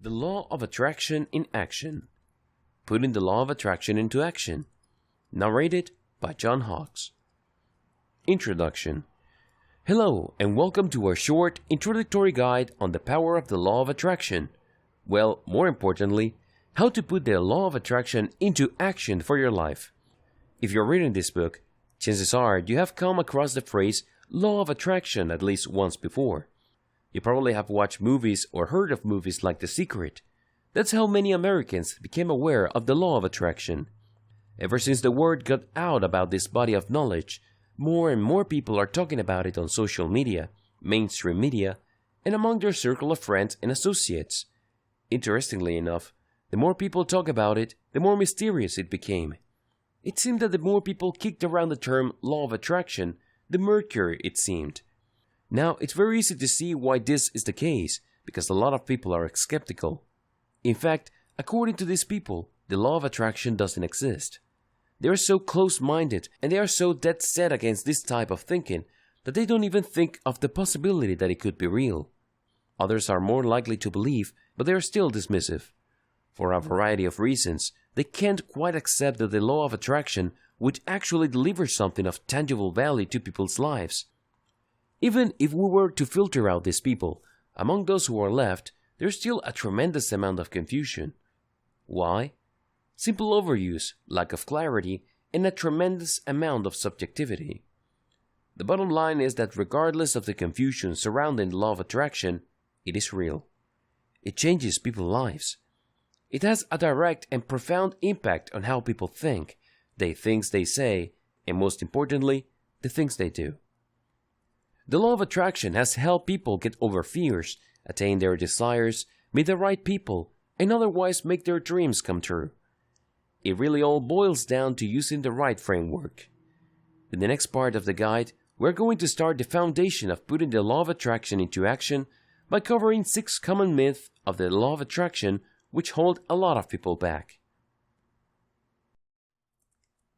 The Law of Attraction in Action. Putting the Law of Attraction into Action. Narrated by John Hawkes. Introduction. Hello, and welcome to our short introductory guide on the power of the Law of Attraction. Well, more importantly, how to put the Law of Attraction into action for your life. If you're reading this book, chances are you have come across the phrase Law of Attraction at least once before. You probably have watched movies or heard of movies like The Secret. That's how many Americans became aware of the Law of Attraction. Ever since the word got out about this body of knowledge, more and more people are talking about it on social media, mainstream media, and among their circle of friends and associates. Interestingly enough, the more people talk about it, the more mysterious it became. It seemed that the more people kicked around the term Law of Attraction, the murkier it seemed. Now, it's very easy to see why this is the case, because a lot of people are skeptical. In fact, according to these people, the Law of Attraction doesn't exist. They are so close-minded and they are so dead set against this type of thinking that they don't even think of the possibility that it could be real. Others are more likely to believe, but they are still dismissive. For a variety of reasons, they can't quite accept that the Law of Attraction would actually deliver something of tangible value to people's lives. Even if we were to filter out these people, among those who are left, there's still a tremendous amount of confusion. Why? Simple overuse, lack of clarity, and a tremendous amount of subjectivity. The bottom line is that regardless of the confusion surrounding the Law of Attraction, it is real. It changes people's lives. It has a direct and profound impact on how people think, the things they say, and most importantly, the things they do. The Law of Attraction has helped people get over fears, attain their desires, meet the right people, and otherwise make their dreams come true. It really all boils down to using the right framework. In the next part of the guide, we're going to start the foundation of putting the Law of Attraction into action by covering 6 common myths of the Law of Attraction which hold a lot of people back.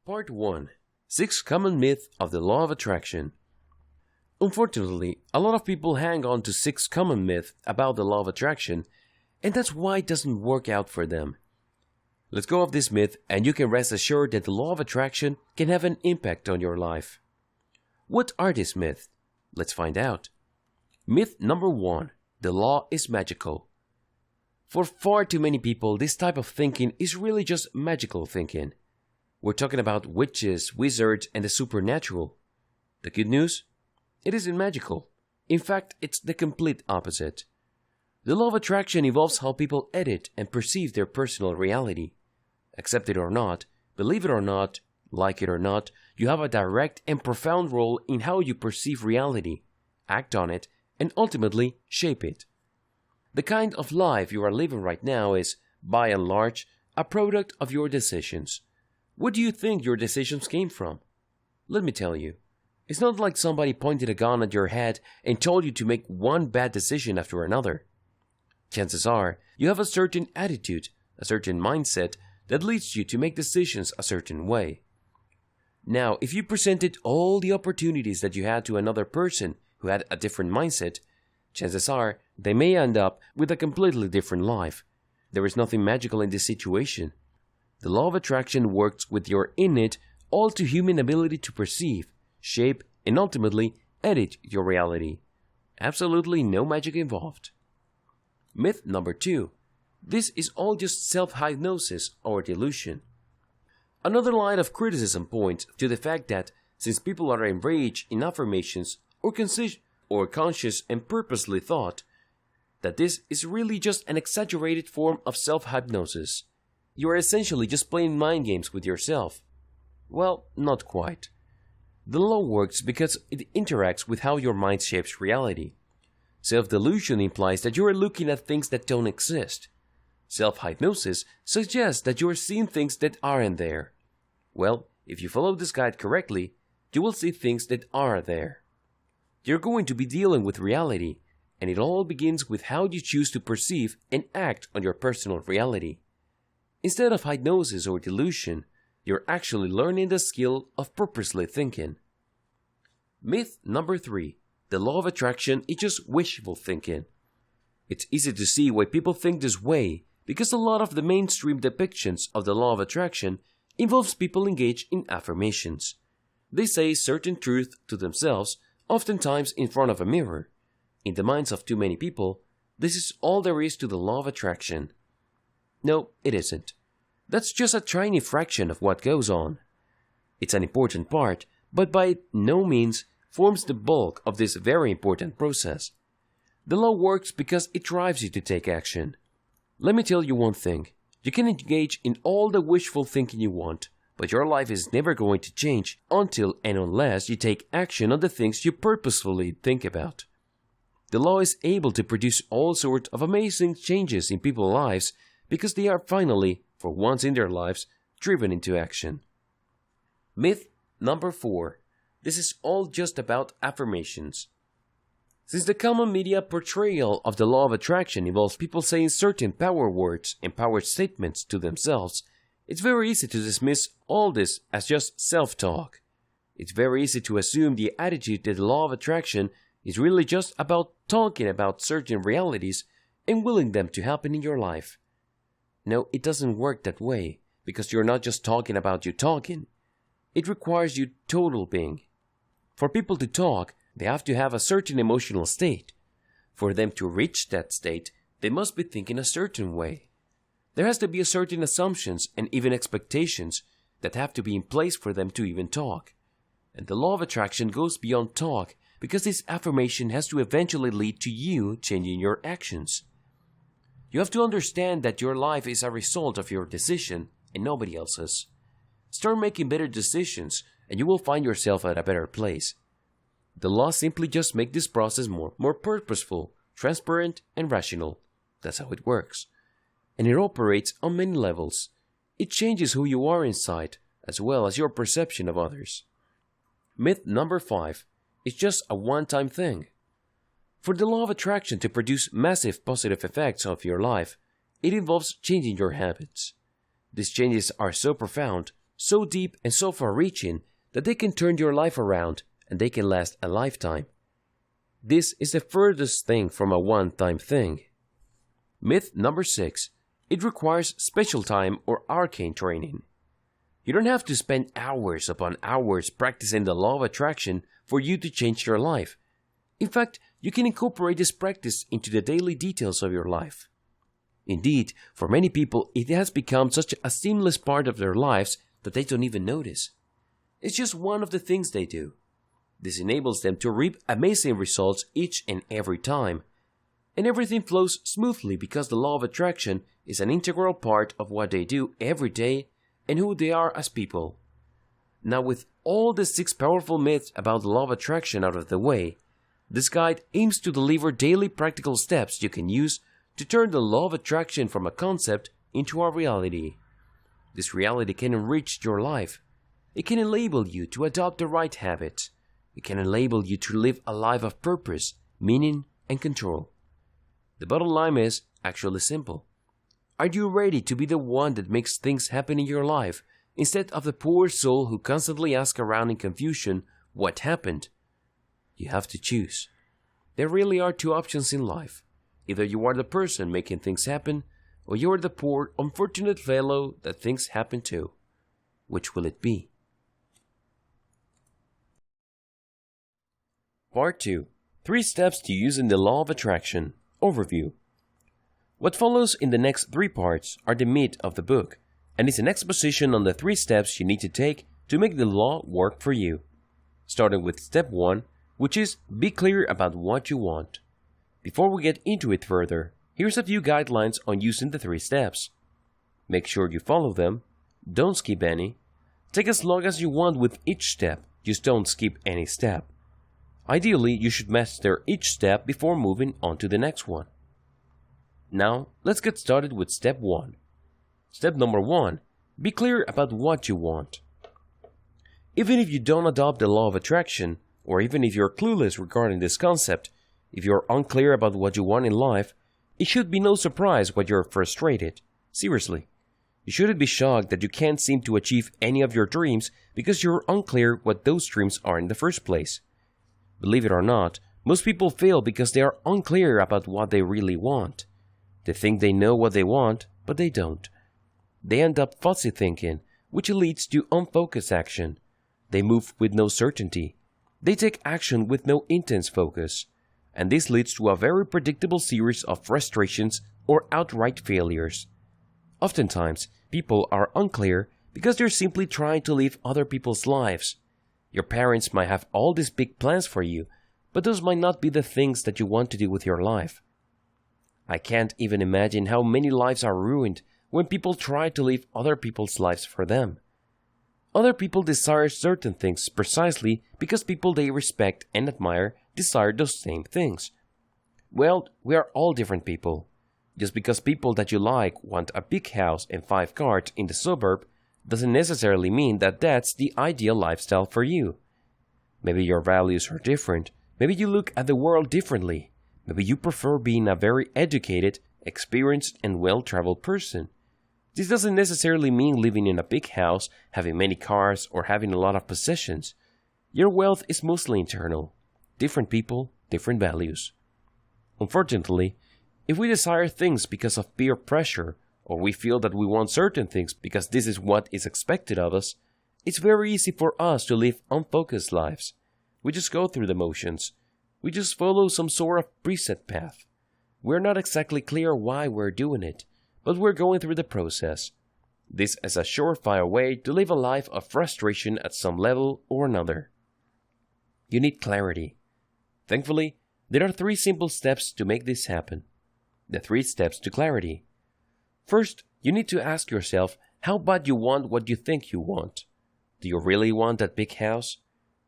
Part 1. 6 common myths of the Law of Attraction. Unfortunately, a lot of people hang on to 6 common myths about the Law of Attraction, and that's why it doesn't work out for them. Let's go off this myth, and you can rest assured that the Law of Attraction can have an impact on your life. What are these myths? Let's find out. Myth number 1. The law is magical. For far too many people, this type of thinking is really just magical thinking. We're talking about witches, wizards, and the supernatural. The good news? It isn't magical. In fact, it's the complete opposite. The Law of Attraction involves how people edit and perceive their personal reality. Accept it or not, believe it or not, like it or not, you have a direct and profound role in how you perceive reality, act on it, and ultimately shape it. The kind of life you are living right now is, by and large, a product of your decisions. Where do you think your decisions came from? Let me tell you. It's not like somebody pointed a gun at your head and told you to make one bad decision after another. Chances are, you have a certain attitude, a certain mindset that leads you to make decisions a certain way. Now, if you presented all the opportunities that you had to another person who had a different mindset, chances are they may end up with a completely different life. There is nothing magical in this situation. The Law of Attraction works with your innate, all-too-human ability to perceive, shape, and ultimately edit your reality. Absolutely no magic involved. Myth number 2. This is all just self-hypnosis or delusion. Another line of criticism points to the fact that since people are enraged in affirmations or conscious and purposely thought, that this is really just an exaggerated form of self-hypnosis. You are essentially just playing mind games with yourself. Well, not quite. The law works because it interacts with how your mind shapes reality. Self-delusion implies that you are looking at things that don't exist. Self-hypnosis suggests that you are seeing things that aren't there. Well, if you follow this guide correctly, you will see things that are there. You're going to be dealing with reality, and it all begins with how you choose to perceive and act on your personal reality. Instead of hypnosis or delusion, you're actually learning the skill of purposely thinking. Myth number 3. The Law of Attraction is just wishful thinking. It's easy to see why people think this way, because a lot of the mainstream depictions of the law of attraction involves people engaged in affirmations. They say certain truth to themselves, oftentimes in front of a mirror. In the minds of too many people, this is all there is to the law of attraction. No, it isn't. That's just a tiny fraction of what goes on. It's an important part, but by no means forms the bulk of this very important process. The law works because it drives you to take action. Let me tell you one thing. You can engage in all the wishful thinking you want, but your life is never going to change until and unless you take action on the things you purposefully think about. The law is able to produce all sorts of amazing changes in people's lives because they are finally, for once in their lives, driven into action. Myth number 4. This is all just about affirmations. Since the common media portrayal of the law of attraction involves people saying certain power words and power statements to themselves, it's very easy to dismiss all this as just self-talk. It's very easy to assume the attitude that the law of attraction is really just about talking about certain realities and willing them to happen in your life. No, it doesn't work that way, because you're not just talking about you talking. It requires you total being. For people to talk, they have to have a certain emotional state. For them to reach that state, they must be thinking a certain way. There has to be a certain assumptions and even expectations that have to be in place for them to even talk. And the law of attraction goes beyond talk because this affirmation has to eventually lead to you changing your actions. You have to understand that your life is a result of your decision and nobody else's. Start making better decisions and you will find yourself at a better place. The law simply just makes this process more purposeful, transparent, and rational. That's how it works. And it operates on many levels. It changes who you are inside, as well as your perception of others. Myth number 5. It's just a one-time thing. For the law of attraction to produce massive positive effects of your life, it involves changing your habits. These changes are so profound, so deep, and so far-reaching that they can turn your life around and they can last a lifetime. This is the furthest thing from a one-time thing. Myth number 6. It requires special time or arcane training. You don't have to spend hours upon hours practicing the law of attraction for you to change your life. In fact, you can incorporate this practice into the daily details of your life. Indeed, for many people, it has become such a seamless part of their lives that they don't even notice. It's just one of the things they do. This enables them to reap amazing results each and every time. And everything flows smoothly because the law of attraction is an integral part of what they do every day and who they are as people. Now, with all the 6 powerful myths about the law of attraction out of the way, this guide aims to deliver daily practical steps you can use to turn the law of attraction from a concept into a reality. This reality can enrich your life. It can enable you to adopt the right habits. It can enable you to live a life of purpose, meaning, and control. The bottom line is actually simple. Are you ready to be the one that makes things happen in your life, instead of the poor soul who constantly asks around in confusion what happened? You have to choose. There really are 2 options in life. Either you are the person making things happen, or you are the poor, unfortunate fellow that things happen to. Which will it be? Part 2. 3 steps to using the law of attraction. Overview. What follows in the next 3 parts are the meat of the book, and is an exposition on the 3 steps you need to take to make the law work for you. Starting with step 1, which is be clear about what you want. Before we get into it further, here's a few guidelines on using the 3 steps. Make sure you follow them. Don't skip any. Take as long as you want with each step, just don't skip any step. Ideally, you should master each step before moving on to the next one. Now, let's get started with step 1. Step number 1. Be clear about what you want. Even if you don't adopt the law of attraction, or even if you're clueless regarding this concept, if you're unclear about what you want in life, it should be no surprise why you're frustrated. Seriously. You shouldn't be shocked that you can't seem to achieve any of your dreams because you're unclear what those dreams are in the first place. Believe it or not, Most people fail because they are unclear about what they really want. They think they know what they want, but they don't. They end up fuzzy thinking, which leads to unfocused action. They move with no certainty. They take action with no intense focus. And this leads to a very predictable series of frustrations or outright failures. Oftentimes, people are unclear because they're simply trying to live other people's lives. Your parents might have all these big plans for you, but those might not be the things that you want to do with your life. I can't even imagine how many lives are ruined when people try to live other people's lives for them. Other people desire certain things precisely because people they respect and admire desire those same things. Well, we are all different people. Just because people that you like want a big house and 5 cars in the suburb doesn't necessarily mean that that's the ideal lifestyle for you. Maybe your values are different. Maybe you look at the world differently. Maybe you prefer being a very educated, experienced, and well-traveled person. This doesn't necessarily mean living in a big house, having many cars, or having a lot of possessions. Your wealth is mostly internal. Different people, different values. Unfortunately, if we desire things because of peer pressure, or we feel that we want certain things because this is what is expected of us, it's very easy for us to live unfocused lives. We just go through the motions. We just follow some sort of preset path. We're not exactly clear why we're doing it, but we're going through the process. This is a surefire way to live a life of frustration at some level or another. You need clarity. Thankfully, there are 3 simple steps to make this happen. The 3 steps to clarity. First, you need to ask yourself how bad you want what you think you want. Do you really want that big house?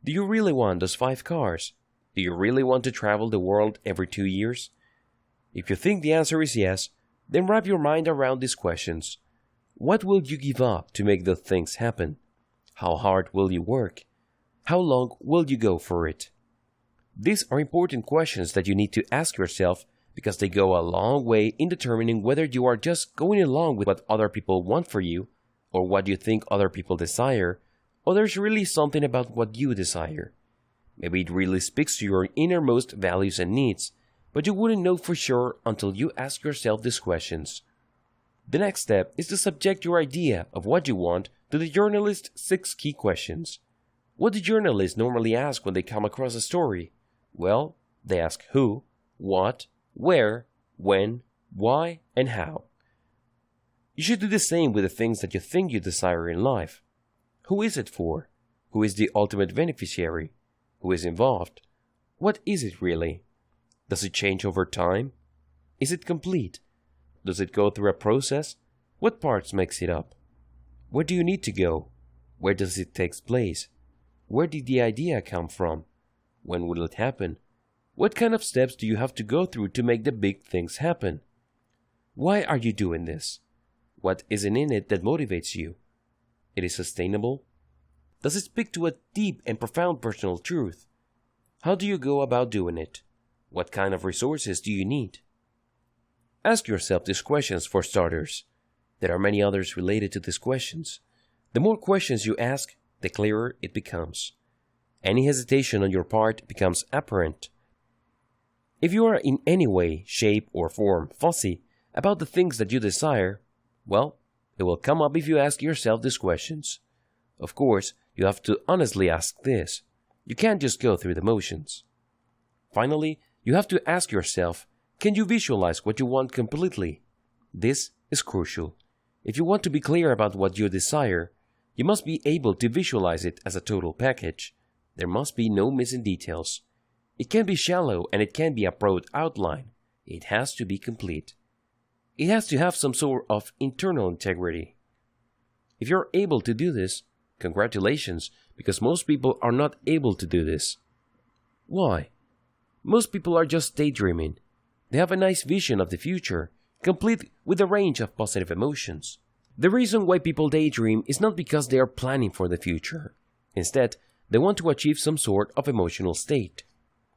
Do you really want those 5 cars? Do you really want to travel the world every 2 years? If you think the answer is yes, then wrap your mind around these questions. What will you give up to make those things happen? How hard will you work? How long will you go for it? These are important questions that you need to ask yourself because they go a long way in determining whether you are just going along with what other people want for you or what you think other people desire, or there's really something about what you desire. Maybe it really speaks to your innermost values and needs, but you wouldn't know for sure until you ask yourself these questions. The next step is to subject your idea of what you want to the journalist's 6 key questions. What do journalists normally ask when they come across a story? Well, they ask who, what, where, when, why, and how. You should do the same with the things that you think you desire in life. Who is it for? Who is the ultimate beneficiary? Who is involved? What is it really? Does it change over time? Is it complete? Does it go through a process? What parts makes it up? Where do you need to go? Where does it take place? Where did the idea come from? When will it happen? What kind of steps do you have to go through to make the big things happen? Why are you doing this? What isn't in it that motivates you? It is sustainable? Does it speak to a deep and profound personal truth? How do you go about doing it? What kind of resources do you need? Ask yourself these questions for starters. There are many others related to these questions. The more questions you ask, the clearer it becomes. Any hesitation on your part becomes apparent. If you are in any way, shape, or form fussy about the things that you desire, well, it will come up if you ask yourself these questions. Of course, you have to honestly ask this. You can't just go through the motions. Finally, you have to ask yourself, can you visualize what you want completely? This is crucial. If you want to be clear about what you desire, you must be able to visualize it as a total package. There must be no missing details. It can be shallow and it can be a broad outline. It has to be complete. It has to have some sort of internal integrity. If you're able to do this, congratulations, because most people are not able to do this. Why? Most people are just daydreaming. They have a nice vision of the future, complete with a range of positive emotions. The reason why people daydream is not because they are planning for the future. Instead, they want to achieve some sort of emotional state.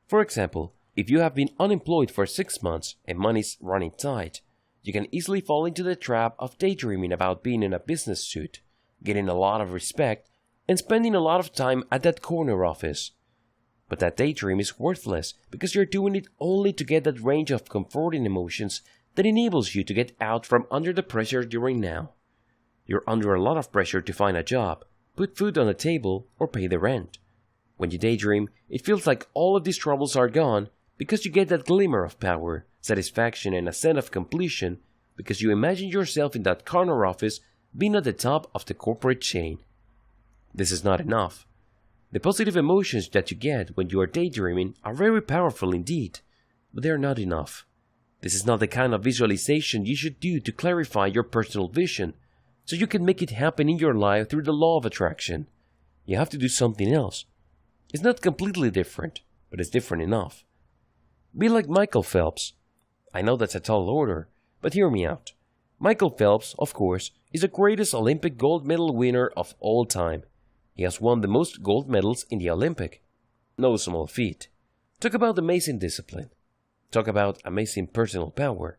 For example, if you have been unemployed for 6 months and money's running tight, you can easily fall into the trap of daydreaming about being in a business suit, getting a lot of respect, and spending a lot of time at that corner office. But that daydream is worthless because you're doing it only to get that range of comforting emotions that enables you to get out from under the pressure you're in now. You're under a lot of pressure to find a job, put food on the table, or pay the rent. When you daydream, it feels like all of these troubles are gone because you get that glimmer of power, satisfaction, and a sense of completion because you imagine yourself in that corner office being at the top of the corporate chain. This is not enough. The positive emotions that you get when you are daydreaming are very powerful indeed, but they are not enough. This is not the kind of visualization you should do to clarify your personal vision, so you can make it happen in your life through the law of attraction. You have to do something else. It's not completely different, but it's different enough. Be like Michael Phelps. I know that's a tall order, but hear me out. Michael Phelps, of course, is the greatest Olympic gold medal winner of all time. He has won the most gold medals in the Olympic. No small feat. Talk about amazing discipline. Talk about amazing personal power.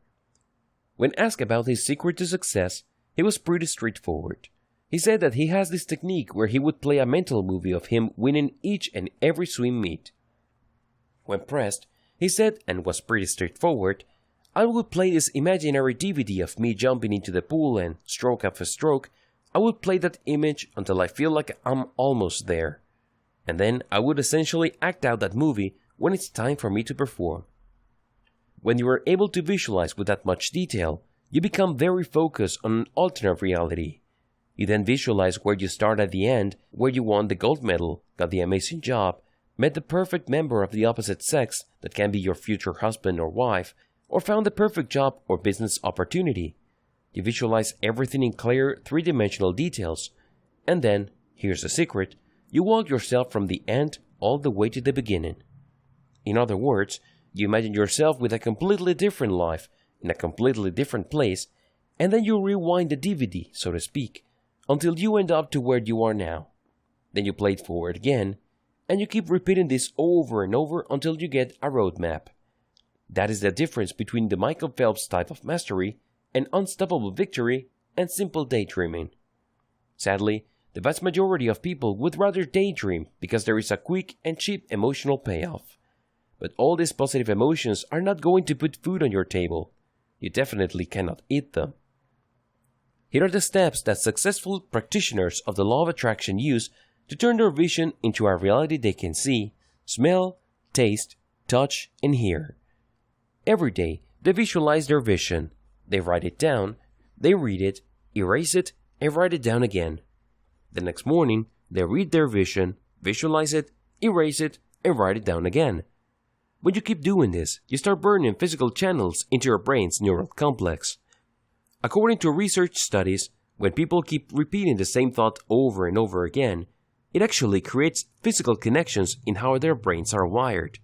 When asked about his secret to success, he was pretty straightforward. He said that he has this technique where he would play a mental movie of him winning each and every swim meet. When pressed, he said, and was pretty straightforward, I would play this imaginary DVD of me jumping into the pool and, stroke after stroke, I would play that image until I feel like I'm almost there. And then I would essentially act out that movie when it's time for me to perform. When you are able to visualize with that much detail, you become very focused on an alternate reality. You then visualize where you start at the end, where you won the gold medal, got the amazing job, met the perfect member of the opposite sex that can be your future husband or wife, or found the perfect job or business opportunity. You visualize everything in clear, three-dimensional details. And then, here's the secret, you walk yourself from the end all the way to the beginning. In other words, you imagine yourself with a completely different life, in a completely different place, and then you rewind the DVD, so to speak, until you end up to where you are now. Then you play it forward again, and you keep repeating this over and over until you get a roadmap. That is the difference between the Michael Phelps type of mastery and unstoppable victory and simple daydreaming. Sadly, the vast majority of people would rather daydream because there is a quick and cheap emotional payoff. But all these positive emotions are not going to put food on your table. You definitely cannot eat them. Here are the steps that successful practitioners of the law of attraction use to turn their vision into a reality they can see, smell, taste, touch, and hear. Every day, they visualize their vision. They write it down, they read it, erase it, and write it down again. The next morning, they read their vision, visualize it, erase it, and write it down again. When you keep doing this, you start burning physical channels into your brain's neural complex. According to research studies, when people keep repeating the same thought over and over again, it actually creates physical connections in how their brains are wired.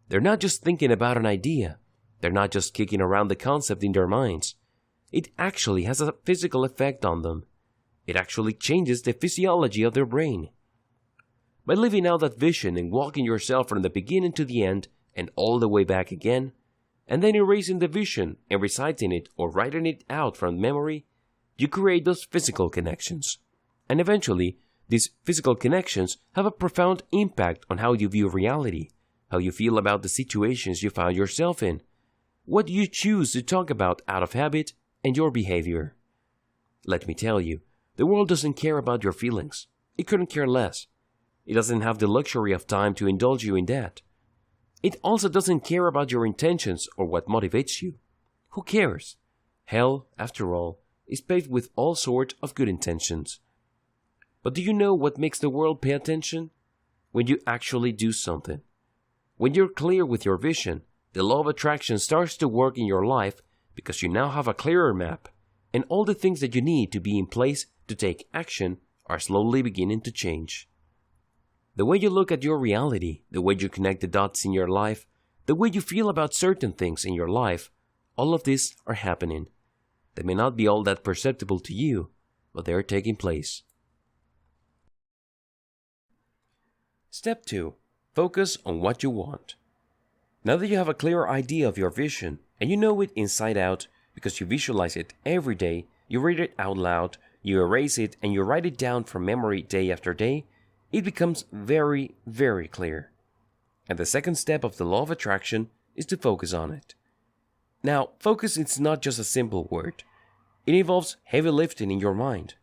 They're not just thinking about an idea. They're not just kicking around the concept in their minds. It actually has a physical effect on them. It actually changes the physiology of their brain. By living out that vision and walking yourself from the beginning to the end and all the way back again, and then erasing the vision and reciting it or writing it out from memory, you create those physical connections. And eventually, these physical connections have a profound impact on how you view reality, how you feel about the situations you found yourself in, what you choose to talk about out of habit, and your behavior. Let me tell you, the world doesn't care about your feelings. It couldn't care less. It doesn't have the luxury of time to indulge you in that. It also doesn't care about your intentions or what motivates you. Who cares? Hell, after all, is paved with all sorts of good intentions. But do you know what makes the world pay attention? When you actually do something. When you're clear with your vision, the law of attraction starts to work in your life because you now have a clearer map, and all the things that you need to be in place to take action are slowly beginning to change. The way you look at your reality, the way you connect the dots in your life, the way you feel about certain things in your life, all of these are happening. They may not be all that perceptible to you, but they are taking place. Step 2. Focus on what you want. Now that you have a clear idea of your vision, and you know it inside out because you visualize it every day, you read it out loud, you erase it, and you write it down from memory day after day, it becomes very, very clear. And the second step of the law of attraction is to focus on it. Now, focus is not just a simple word. It involves heavy lifting in your mind.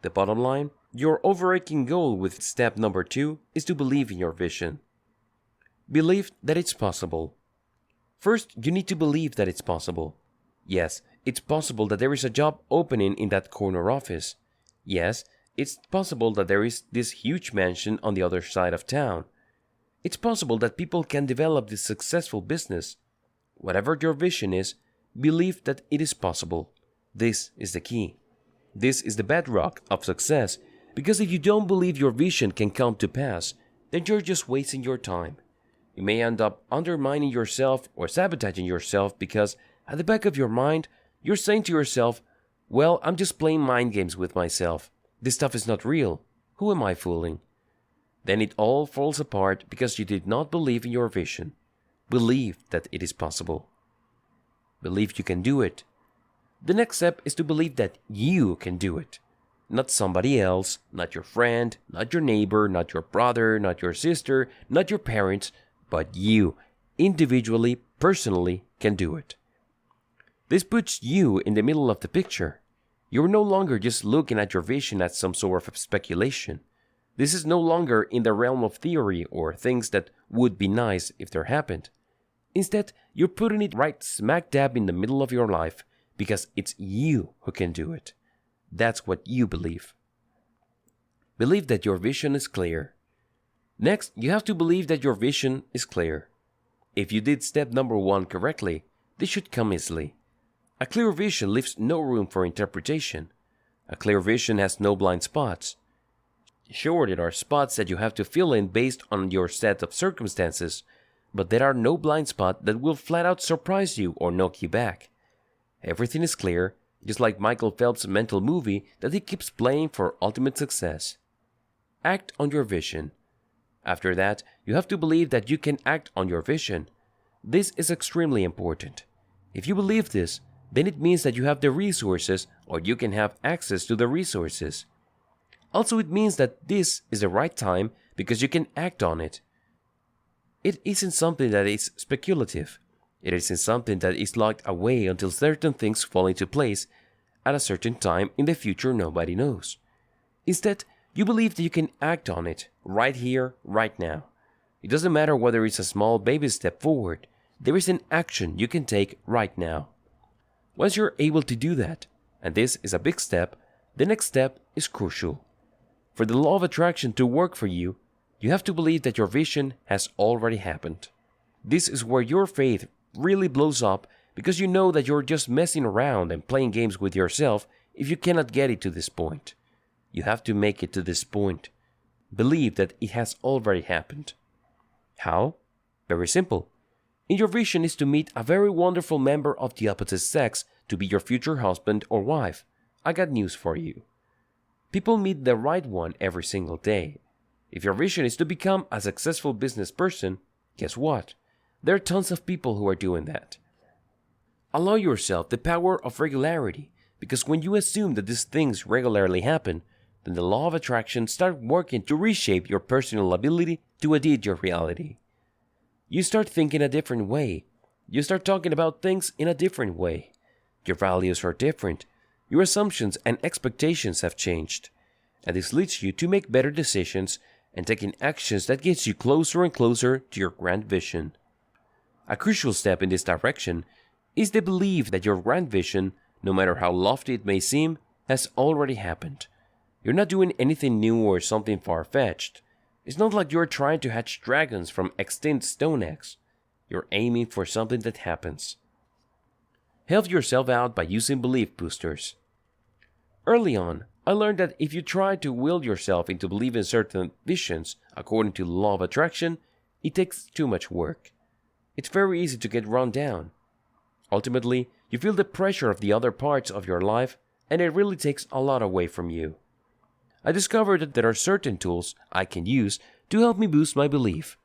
The bottom line, your overarching goal with step number 2 is to believe in your vision. Believe that it's possible. First, you need to believe that it's possible. Yes, it's possible that there is a job opening in that corner office. Yes, it's possible that there is this huge mansion on the other side of town. It's possible that people can develop this successful business. Whatever your vision is, believe that it is possible. This is the key. This is the bedrock of success, because if you don't believe your vision can come to pass, then you're just wasting your time. You may end up undermining yourself or sabotaging yourself because at the back of your mind, you're saying to yourself, well, I'm just playing mind games with myself. This stuff is not real. Who am I fooling? Then it all falls apart because you did not believe in your vision. Believe that it is possible. Believe you can do it. The next step is to believe that you can do it. Not somebody else, not your friend, not your neighbor, not your brother, not your sister, not your parents, but you, individually, personally, can do it. This puts you in the middle of the picture. You're no longer just looking at your vision as some sort of speculation. This is no longer in the realm of theory or things that would be nice if they happened. Instead, you're putting it right smack dab in the middle of your life because it's you who can do it. That's what you believe. Believe that your vision is clear. Next, you have to believe that your vision is clear. If you did step number 1 correctly, this should come easily. A clear vision leaves no room for interpretation. A clear vision has no blind spots. Sure, there are spots that you have to fill in based on your set of circumstances, but there are no blind spots that will flat out surprise you or knock you back. Everything is clear, just like Michael Phelps' mental movie that he keeps playing for ultimate success. Act on your vision. After that, you have to believe that you can act on your vision. This is extremely important. If you believe this, then it means that you have the resources or you can have access to the resources. Also, it means that this is the right time because you can act on it. It isn't something that is speculative. It isn't something that is locked away until certain things fall into place at a certain time in the future nobody knows. Instead, you believe that you can act on it right here, right now. It doesn't matter whether it's a small baby step forward. There is an action you can take right now. Once you're able to do that, and this is a big step, the next step is crucial. For the law of attraction to work for you, you have to believe that your vision has already happened. This is where your faith really blows up because you know that you're just messing around and playing games with yourself if you cannot get it to this point. You have to make it to this point. Believe that it has already happened. How? Very simple. In your vision is to meet a very wonderful member of the opposite sex to be your future husband or wife. I got news for you. People meet the right one every single day. If your vision is to become a successful business person, guess what? There are tons of people who are doing that. Allow yourself the power of regularity, because when you assume that these things regularly happen, then the law of attraction starts working to reshape your personal ability to edit your reality. You start thinking a different way. You start talking about things in a different way. Your values are different. Your assumptions and expectations have changed. And this leads you to make better decisions and taking actions that gets you closer and closer to your grand vision. A crucial step in this direction is the belief that your grand vision, no matter how lofty it may seem, has already happened. You're not doing anything new or something far-fetched. It's not like you're trying to hatch dragons from extinct stone eggs. You're aiming for something that happens. Help yourself out by using belief boosters. Early on, I learned that if you try to will yourself into believing certain visions according to the law of attraction, it takes too much work. It's very easy to get run down. Ultimately, you feel the pressure of the other parts of your life, and it really takes a lot away from you. I discovered that there are certain tools I can use to help me boost my belief.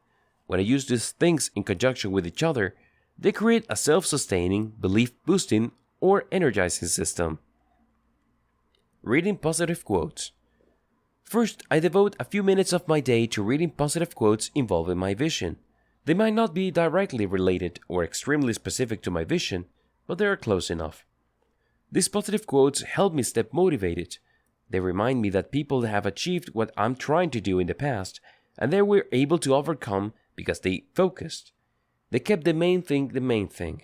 When I use these things in conjunction with each other, they create a self-sustaining, belief-boosting, or energizing system. Reading positive quotes. First, I devote a few minutes of my day to reading positive quotes involving my vision. They might not be directly related or extremely specific to my vision, but they are close enough. These positive quotes help me stay motivated. They remind me that people have achieved what I'm trying to do in the past, and they were able to overcome because they focused. They kept the main thing the main thing.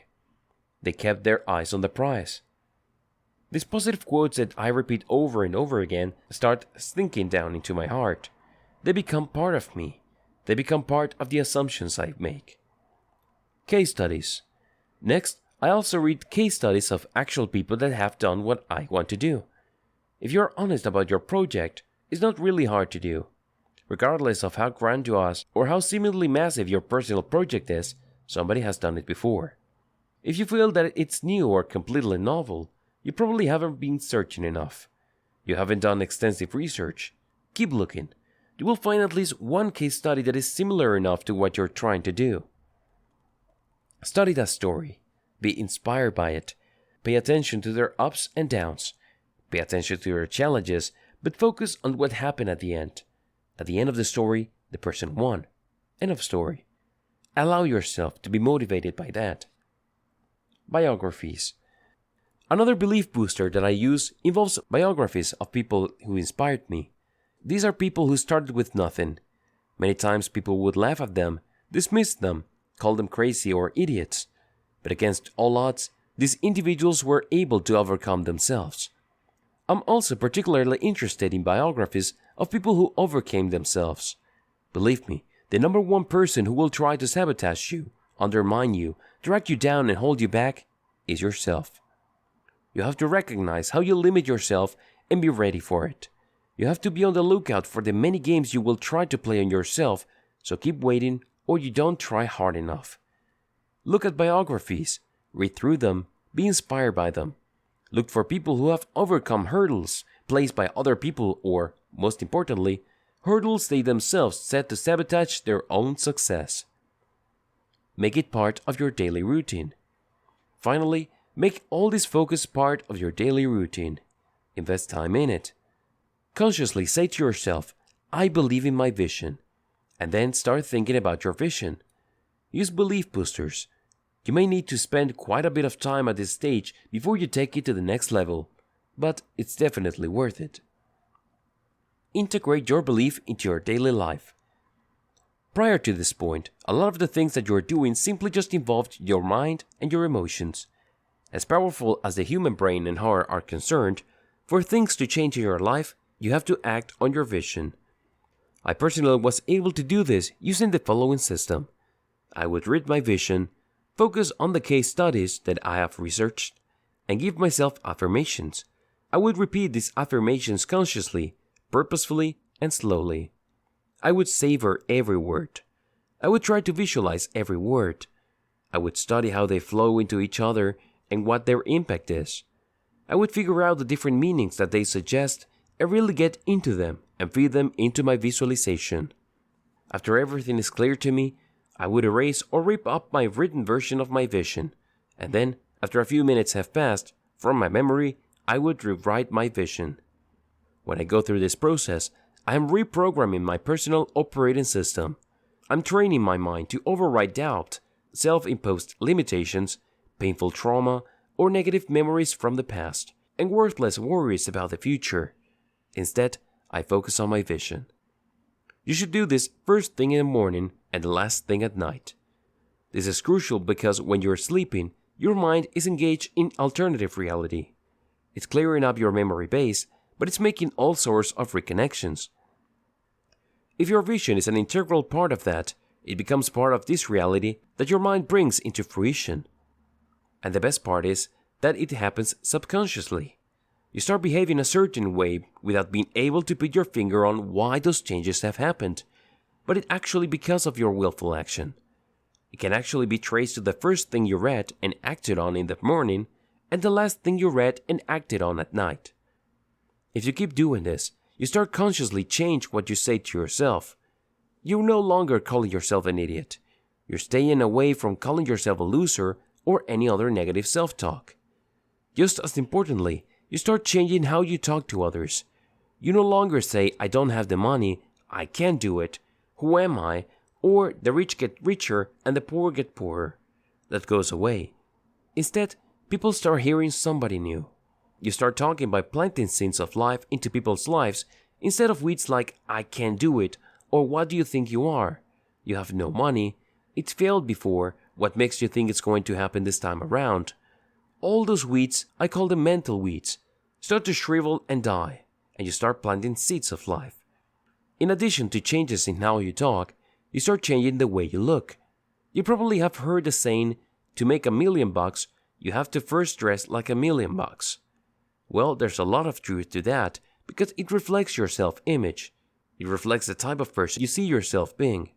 They kept their eyes on the prize. These positive quotes that I repeat over and over again start sinking down into my heart. They become part of me. They become part of the assumptions I make. Case studies. Next, I also read case studies of actual people that have done what I want to do. If you're honest about your project, it's not really hard to do. Regardless of how grandiose or how seemingly massive your personal project is, somebody has done it before. If you feel that it's new or completely novel, you probably haven't been searching enough. You haven't done extensive research. Keep looking. You will find at least one case study that is similar enough to what you're trying to do. Study that story. Be inspired by it. Pay attention to their ups and downs. Pay attention to their challenges, but focus on what happened at the end. At the end of the story, the person won. End of story. Allow yourself to be motivated by that. Biographies. Another belief booster that I use involves biographies of people who inspired me. These are people who started with nothing. Many times people would laugh at them, dismiss them, call them crazy or idiots. But against all odds, these individuals were able to overcome themselves. I'm also particularly interested in biographies of people who overcame themselves. Believe me, the number one person who will try to sabotage you, undermine you, drag you down and hold you back is yourself. You have to recognize how you limit yourself and be ready for it. You have to be on the lookout for the many games you will try to play on yourself, so keep waiting or you don't try hard enough. Look at biographies, read through them, be inspired by them. Look for people who have overcome hurdles placed by other people or, most importantly, hurdles they themselves set to sabotage their own success. Make it part of your daily routine. Finally, make all this focus part of your daily routine. Invest time in it. Consciously say to yourself, I believe in my vision. And then start thinking about your vision. Use belief boosters. You may need to spend quite a bit of time at this stage before you take it to the next level, but it's definitely worth it. Integrate your belief into your daily life. Prior to this point, a lot of the things that you're doing simply just involved your mind and your emotions. As powerful as the human brain and heart are concerned, for things to change in your life, you have to act on your vision. I personally was able to do this using the following system. I would read my vision, focus on the case studies that I have researched, and give myself affirmations. I would repeat these affirmations consciously, purposefully, and slowly. I would savor every word. I would try to visualize every word. I would study how they flow into each other and what their impact is. I would figure out the different meanings that they suggest and really get into them and feed them into my visualization. After everything is clear to me, I would erase or rip up my written version of my vision, and then, after a few minutes have passed, from my memory, I would rewrite my vision. When I go through this process, I am reprogramming my personal operating system. I'm training my mind to override doubt, self-imposed limitations, painful trauma, or negative memories from the past, and worthless worries about the future. Instead, I focus on my vision. You should do this first thing in the morning and the last thing at night. This is crucial because when you're sleeping, your mind is engaged in alternative reality. It's clearing up your memory base, but it's making all sorts of reconnections. If your vision is an integral part of that, it becomes part of this reality that your mind brings into fruition. And the best part is that it happens subconsciously. You start behaving a certain way without being able to put your finger on why those changes have happened, but it's actually because of your willful action. It can actually be traced to the first thing you read and acted on in the morning and the last thing you read and acted on at night. If you keep doing this, you start consciously change what you say to yourself. You're no longer calling yourself an idiot. You're staying away from calling yourself a loser or any other negative self-talk. Just as importantly, you start changing how you talk to others. You no longer say, I don't have the money, I can't do it, who am I, or the rich get richer and the poor get poorer. That goes away. Instead, people start hearing somebody new. You start talking by planting seeds of life into people's lives instead of weeds like "I can't do it" or "What do you think you are? You have no money. It's failed before. What makes you think it's going to happen this time around?" All those weeds, I call them mental weeds, start to shrivel and die, and you start planting seeds of life. In addition to changes in how you talk, you start changing the way you look. You probably have heard the saying, "To make $1,000,000, you have to first dress like $1,000,000. Well, there's a lot of truth to that because it reflects your self-image. It reflects the type of person you see yourself being.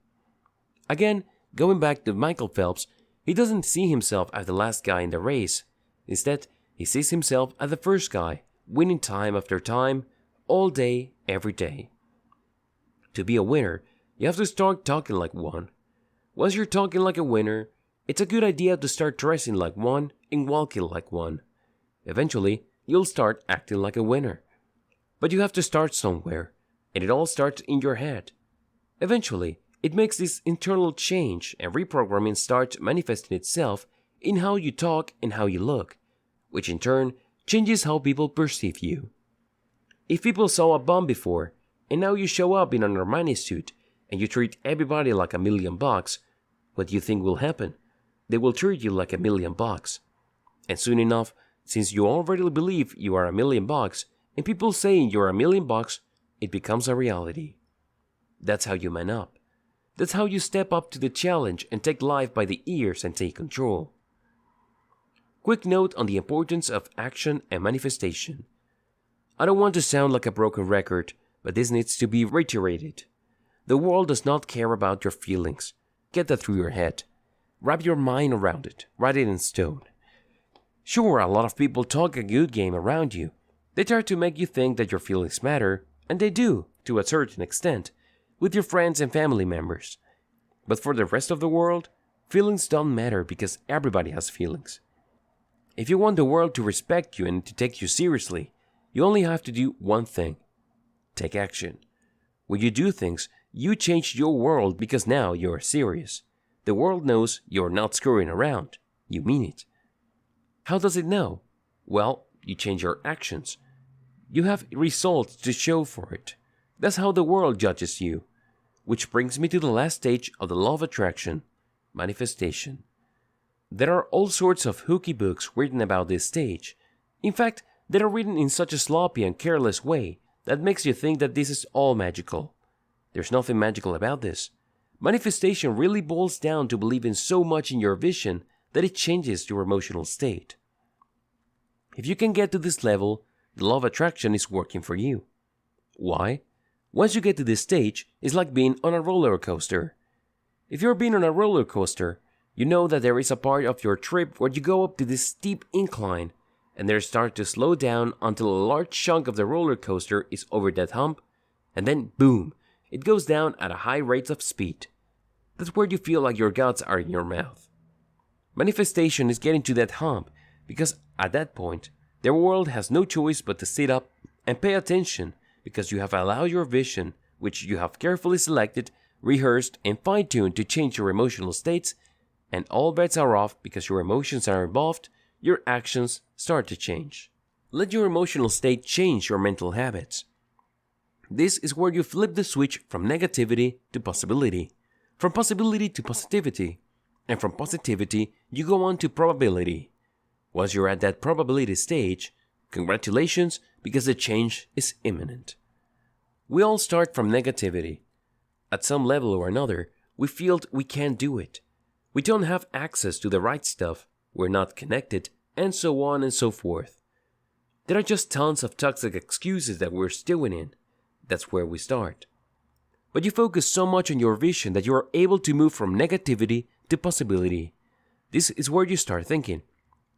Again, going back to Michael Phelps, he doesn't see himself as the last guy in the race. Instead, he sees himself as the first guy, winning time after time, all day, every day. To be a winner, you have to start talking like one. Once you're talking like a winner, it's a good idea to start dressing like one and walking like one. Eventually, you'll start acting like a winner. But you have to start somewhere, and it all starts in your head. Eventually, it makes this internal change, and reprogramming starts manifesting itself in how you talk and how you look, which in turn changes how people perceive you. If people saw a bum before, and now you show up in an Armani suit, and you treat everybody like $1,000,000, what do you think will happen? They will treat you like $1,000,000. And soon enough, since you already believe you are $1,000,000, and people saying you're $1,000,000, it becomes a reality. That's how you man up. That's how you step up to the challenge and take life by the ears and take control. Quick note on the importance of action and manifestation. I don't want to sound like a broken record, but this needs to be reiterated. The world does not care about your feelings. Get that through your head. Wrap your mind around it. Write it in stone. Sure, a lot of people talk a good game around you. They try to make you think that your feelings matter, and they do, to a certain extent, with your friends and family members. But for the rest of the world, feelings don't matter because everybody has feelings. If you want the world to respect you and to take you seriously, you only have to do one thing. Take action. When you do things, you change your world because now you're serious. The world knows you're not screwing around. You mean it. How does it know? Well, you change your actions. You have results to show for it. That's how the world judges you. Which brings me to the last stage of the law of attraction, manifestation. There are all sorts of hooky books written about this stage. In fact, they are written in such a sloppy and careless way that makes you think that this is all magical. There's nothing magical about this. Manifestation really boils down to believing so much in your vision that it changes your emotional state. If you can get to this level, the law of attraction is working for you. Why? Once you get to this stage, it's like being on a roller coaster. If you're being on a roller coaster, you know that there is a part of your trip where you go up to this steep incline, and then start to slow down until a large chunk of the roller coaster is over that hump, and then boom, it goes down at a high rate of speed. That's where you feel like your guts are in your mouth. Manifestation is getting to that hump because at that point, the world has no choice but to sit up and pay attention because you have allowed your vision, which you have carefully selected, rehearsed, and fine-tuned to change your emotional states, and all bets are off because your emotions are involved, your actions start to change. Let your emotional state change your mental habits. This is where you flip the switch from negativity to possibility, from possibility to positivity, and from positivity you go on to probability. Once you're at that probability stage, congratulations, because the change is imminent. We all start from negativity. At some level or another, we feel we can't do it. We don't have access to the right stuff, we're not connected, and so on and so forth. There are just tons of toxic excuses that we're stewing in. That's where we start. But you focus so much on your vision that you are able to move from negativity to possibility. This is where you start thinking,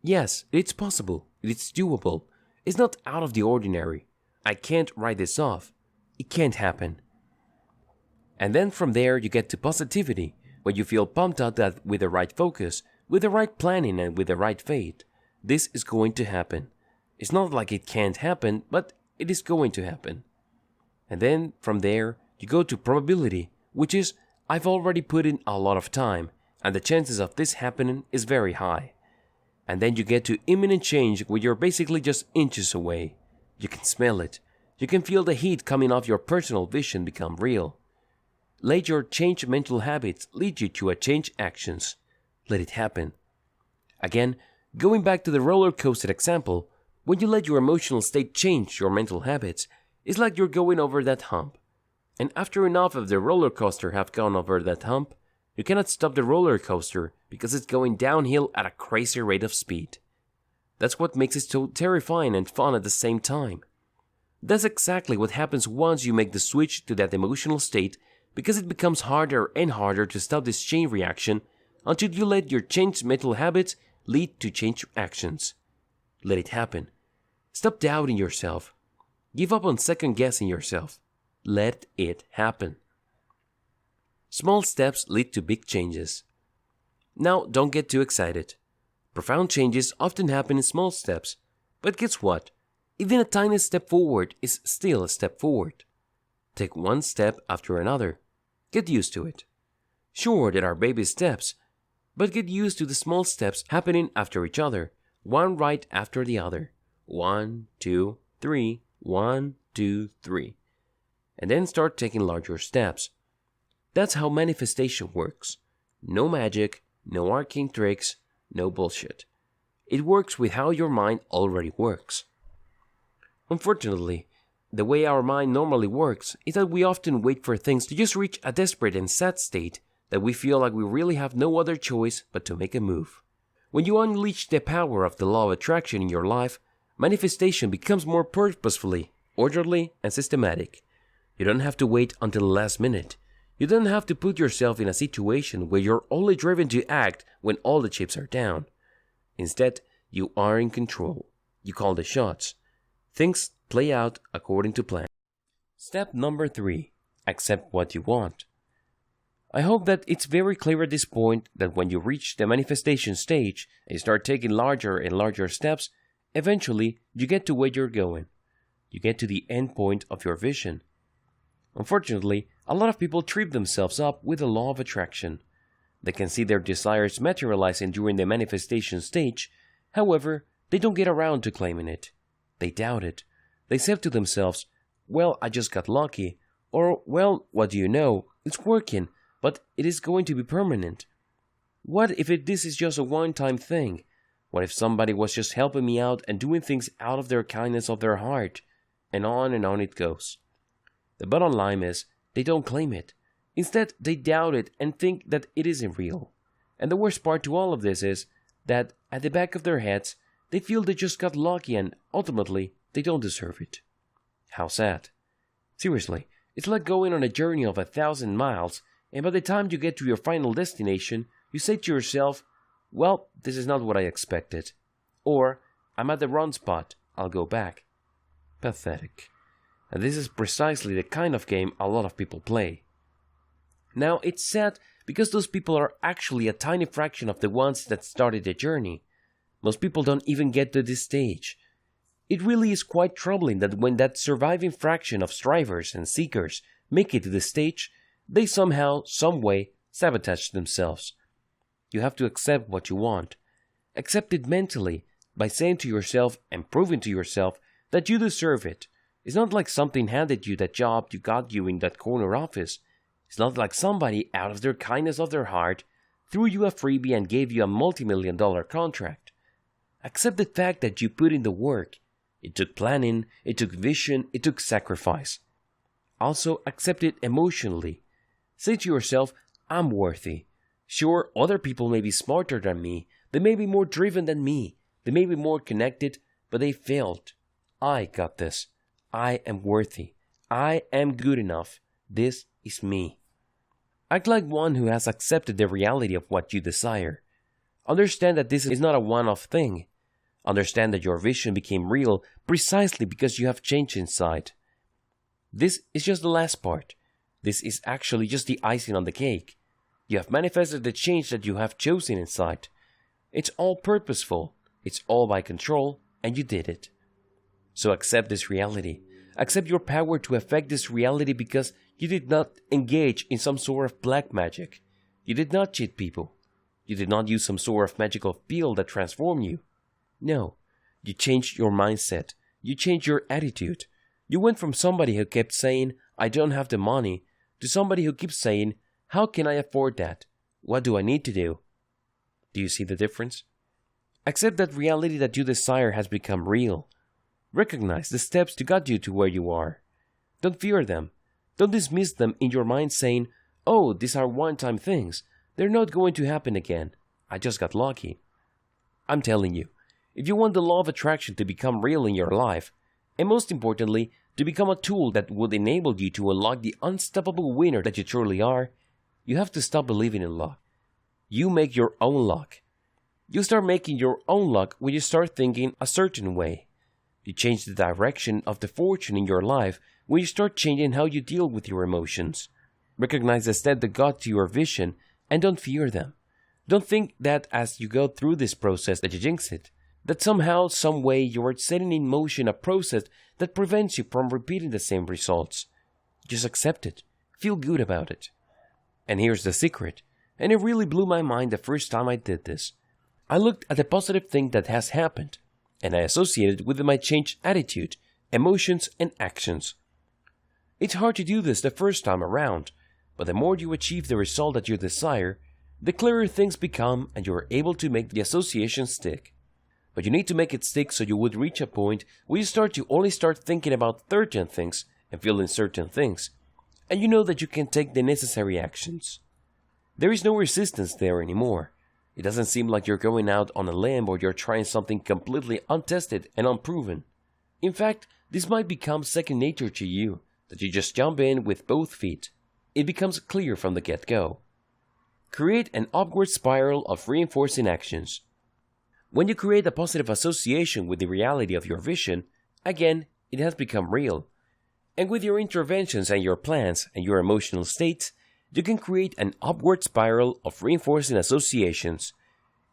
yes, it's possible, it's doable, it's not out of the ordinary. I can't write this off. It can't happen. And then from there you get to positivity, where you feel pumped up that with the right focus, with the right planning and with the right faith, this is going to happen. It's not like it can't happen, but it is going to happen. And then from there you go to probability, which is I've already put in a lot of time, and the chances of this happening is very high. And then you get to imminent change where you're basically just inches away. You can smell it. You can feel the heat coming off your personal vision become real. Let your changed mental habits lead you to a change actions. Let it happen. Again, going back to the roller coaster example, when you let your emotional state change your mental habits, it's like you're going over that hump. And after enough of the roller coaster have gone over that hump, you cannot stop the roller coaster because it's going downhill at a crazy rate of speed. That's what makes it so terrifying and fun at the same time. That's exactly what happens once you make the switch to that emotional state, because it becomes harder and harder to stop this chain reaction until you let your changed mental habits lead to change actions. Let it happen. Stop doubting yourself. Give up on second guessing yourself. Let it happen. Small steps lead to big changes. Now, don't get too excited. Profound changes often happen in small steps, but guess what? Even a tiny step forward is still a step forward. Take one step after another. Get used to it. Sure, there are baby steps, but get used to the small steps happening after each other, one right after the other. 1, 2, 3, 1, 2, 3. And then start taking larger steps. That's how manifestation works. No magic, no arcane tricks, no bullshit. It works with how your mind already works. Unfortunately, the way our mind normally works is that we often wait for things to just reach a desperate and sad state that we feel like we really have no other choice but to make a move. When you unleash the power of the law of attraction in your life, manifestation becomes more purposefully, orderly, and systematic. You don't have to wait until the last minute. You don't have to put yourself in a situation where you're only driven to act when all the chips are down. Instead, you are in control. You call the shots. Things play out according to plan. Step number 3. Accept what you want. I hope that it's very clear at this point that when you reach the manifestation stage and start taking larger and larger steps, eventually you get to where you're going. You get to the end point of your vision. Unfortunately, a lot of people trip themselves up with the law of attraction. They can see their desires materializing during the manifestation stage. However, they don't get around to claiming it. They doubt it. They say to themselves, well, I just got lucky. Or, well, what do you know? It's working, but it is going to be permanent. What if this is just a one-time thing? What if somebody was just helping me out and doing things out of their kindness of their heart? And on it goes. The bottom line is, they don't claim it. Instead, they doubt it and think that it isn't real. And the worst part to all of this is that at the back of their heads, they feel they just got lucky and ultimately, they don't deserve it. How sad. Seriously, it's like going on a journey of 1,000 miles, and by the time you get to your final destination, you say to yourself, well, this is not what I expected. Or, I'm at the wrong spot, I'll go back. Pathetic. And this is precisely the kind of game a lot of people play. Now, it's sad because those people are actually a tiny fraction of the ones that started the journey. Most people don't even get to this stage. It really is quite troubling that when that surviving fraction of strivers and seekers make it to the stage, they somehow, some way, sabotage themselves. You have to accept what you want. Accept it mentally by saying to yourself and proving to yourself that you deserve it. It's not like something handed you that job you got you in that corner office. It's not like somebody, out of their kindness of their heart, threw you a freebie and gave you a multi-million-dollar contract. Accept the fact that you put in the work. It took planning, it took vision, it took sacrifice. Also, accept it emotionally. Say to yourself, I'm worthy. Sure, other people may be smarter than me, they may be more driven than me, they may be more connected, but they failed. I got this. I am worthy. I am good enough. This is me. Act like one who has accepted the reality of what you desire. Understand that this is not a one-off thing. Understand that your vision became real precisely because you have changed inside. This is just the last part. This is actually just the icing on the cake. You have manifested the change that you have chosen inside. It's all purposeful. It's all by control, and you did it. So accept this reality. Accept your power to affect this reality because You did not engage in some sort of black magic. You did not cheat people. You did not use some sort of magical pill that transformed you. No, you changed your mindset. You changed your attitude. You went from somebody who kept saying, I don't have the money, to somebody who keeps saying, how can I afford that? What do I need to do? Do you see the difference? Accept that reality that you desire has become real. Recognize the steps to get you to where you are. Don't fear them. Don't dismiss them in your mind saying, oh, these are one-time things. They're not going to happen again. I just got lucky. I'm telling you, if you want the law of attraction to become real in your life, and most importantly, to become a tool that would enable you to unlock the unstoppable winner that you truly are, you have to stop believing in luck. You make your own luck. You start making your own luck when you start thinking a certain way. You change the direction of the fortune in your life when you start changing how you deal with your emotions. Recognize the step that got to your vision and don't fear them. Don't think that as you go through this process that you jinx it, that somehow, some way you are setting in motion a process that prevents you from repeating the same results. Just accept it. Feel good about it. And here's the secret, and it really blew my mind the first time I did this. I looked at the positive thing that has happened, and I associated it with my changed attitude, emotions, and actions. It's hard to do this the first time around, but the more you achieve the result that you desire, the clearer things become and you are able to make the association stick. But you need to make it stick so you would reach a point where you start to only start thinking about certain things and feeling certain things, and you know that you can take the necessary actions. There is no resistance there anymore. It doesn't seem like you're going out on a limb or you're trying something completely untested and unproven. In fact, this might become second nature to you, that you just jump in with both feet. It becomes clear from the get-go. Create an upward spiral of reinforcing actions. When you create a positive association with the reality of your vision, again, it has become real. And with your interventions and your plans and your emotional states, you can create an upward spiral of reinforcing associations.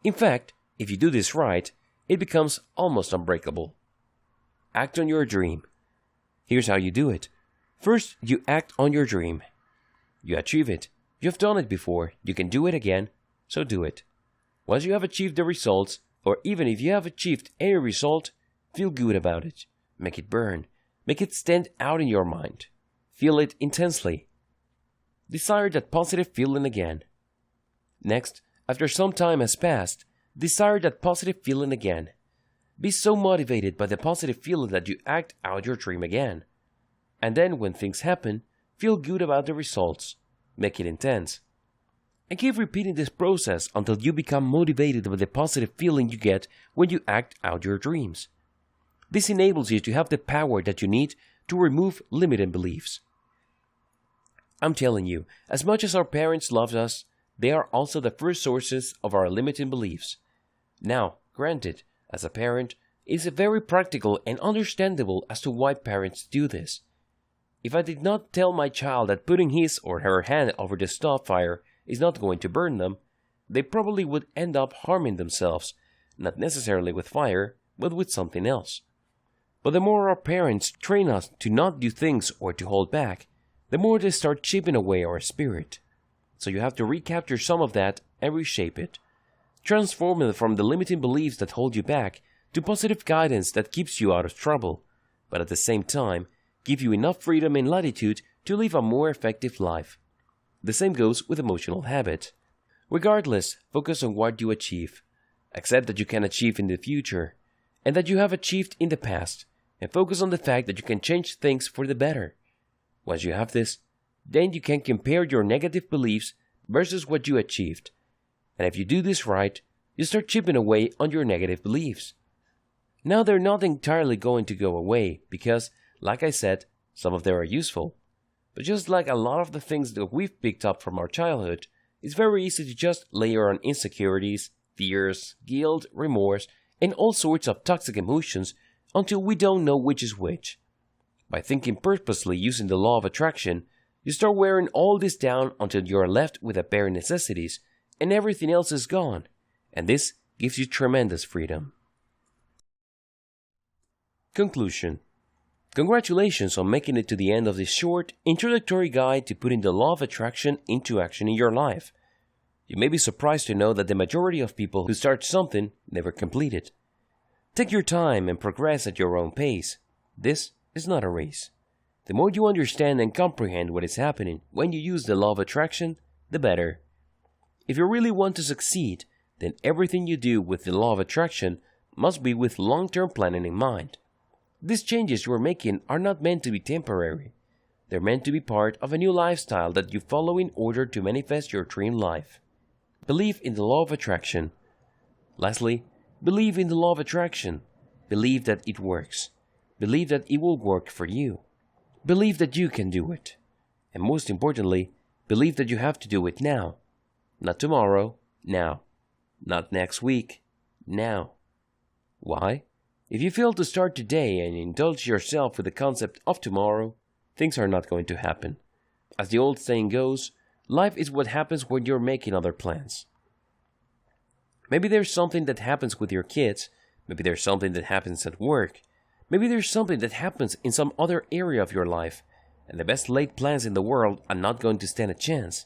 In fact, if you do this right, it becomes almost unbreakable. Act on your dream. Here's how you do it. First, you act on your dream. You achieve it. You've done it before. You can do it again, so do it. Once you have achieved the results, or even if you have achieved any result, feel good about it. Make it burn. Make it stand out in your mind. Feel it intensely. Desire that positive feeling again. Next, after some time has passed, desire that positive feeling again. Be so motivated by the positive feeling that you act out your dream again. And then when things happen, feel good about the results. Make it intense. And keep repeating this process until you become motivated by the positive feeling you get when you act out your dreams. This enables you to have the power that you need to remove limiting beliefs. I'm telling you, as much as our parents loved us, they are also the first sources of our limiting beliefs. Now, granted, as a parent, it is very practical and understandable as to why parents do this. If I did not tell my child that putting his or her hand over the stove fire is not going to burn them, they probably would end up harming themselves, not necessarily with fire, but with something else. But the more our parents train us to not do things or to hold back, the more they start chipping away our spirit. So you have to recapture some of that and reshape it. Transform it from the limiting beliefs that hold you back to positive guidance that keeps you out of trouble, but at the same time, give you enough freedom and latitude to live a more effective life. The same goes with emotional habit. Regardless, focus on what you achieve. Accept that you can achieve in the future, and that you have achieved in the past, and focus on the fact that you can change things for the better. Once you have this, then you can compare your negative beliefs versus what you achieved. And if you do this right, you start chipping away on your negative beliefs. Now they're not entirely going to go away because, like I said, some of them are useful. But just like a lot of the things that we've picked up from our childhood, it's very easy to just layer on insecurities, fears, guilt, remorse, and all sorts of toxic emotions until we don't know which is which. By thinking purposely using the law of attraction, you start wearing all this down until you are left with the bare necessities and everything else is gone, and this gives you tremendous freedom. Conclusion. Congratulations on making it to the end of this short, introductory guide to putting the law of attraction into action in your life. You may be surprised to know that the majority of people who start something never complete it. Take your time and progress at your own pace. This is not a race. The more you understand and comprehend what is happening when you use the law of attraction, the better. If you really want to succeed, then everything you do with the law of attraction must be with long-term planning in mind. These changes you are making are not meant to be temporary. They're meant to be part of a new lifestyle that you follow in order to manifest your dream life. Believe in the law of attraction. Lastly, believe in the law of attraction. Believe that it works. Believe that it will work for you. Believe that you can do it. And most importantly, believe that you have to do it now. Not tomorrow, now. Not next week, now. Why? If you fail to start today and indulge yourself with the concept of tomorrow, things are not going to happen. As the old saying goes, life is what happens when you're making other plans. Maybe there's something that happens with your kids, maybe there's something that happens at work, maybe there's something that happens in some other area of your life, and the best laid plans in the world are not going to stand a chance.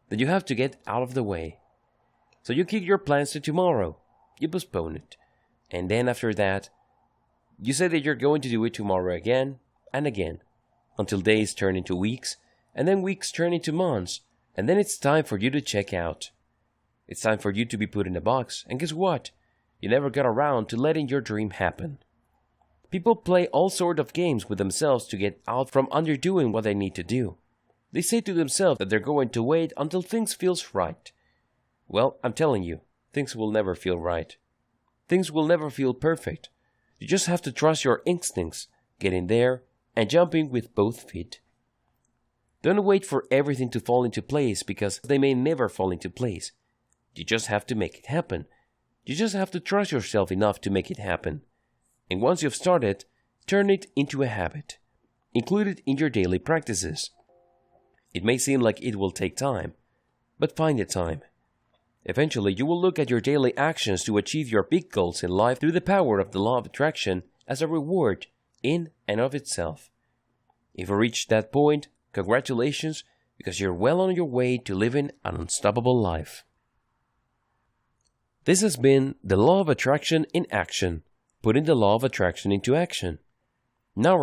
Then you have to get out of the way. So you kick your plans to tomorrow, you postpone it, and then after that, you say that you're going to do it tomorrow again and again, until days turn into weeks, and then weeks turn into months, and then it's time for you to check out. It's time for you to be put in a box, and guess what? You never got around to letting your dream happen. People play all sorts of games with themselves to get out from underdoing what they need to do. They say to themselves that they're going to wait until things feels right. Well, I'm telling you, things will never feel right. Things will never feel perfect. You just have to trust your instincts, get in there, and jump in with both feet. Don't wait for everything to fall into place because they may never fall into place. You just have to make it happen. You just have to trust yourself enough to make it happen. And once you've started, turn it into a habit. Include it in your daily practices. It may seem like it will take time, but find the time. Eventually, you will look at your daily actions to achieve your big goals in life through the power of the law of attraction as a reward in and of itself. If you reach that point, congratulations, because you're well on your way to living an unstoppable life. This has been the law of attraction in action, putting the law of attraction into action. Now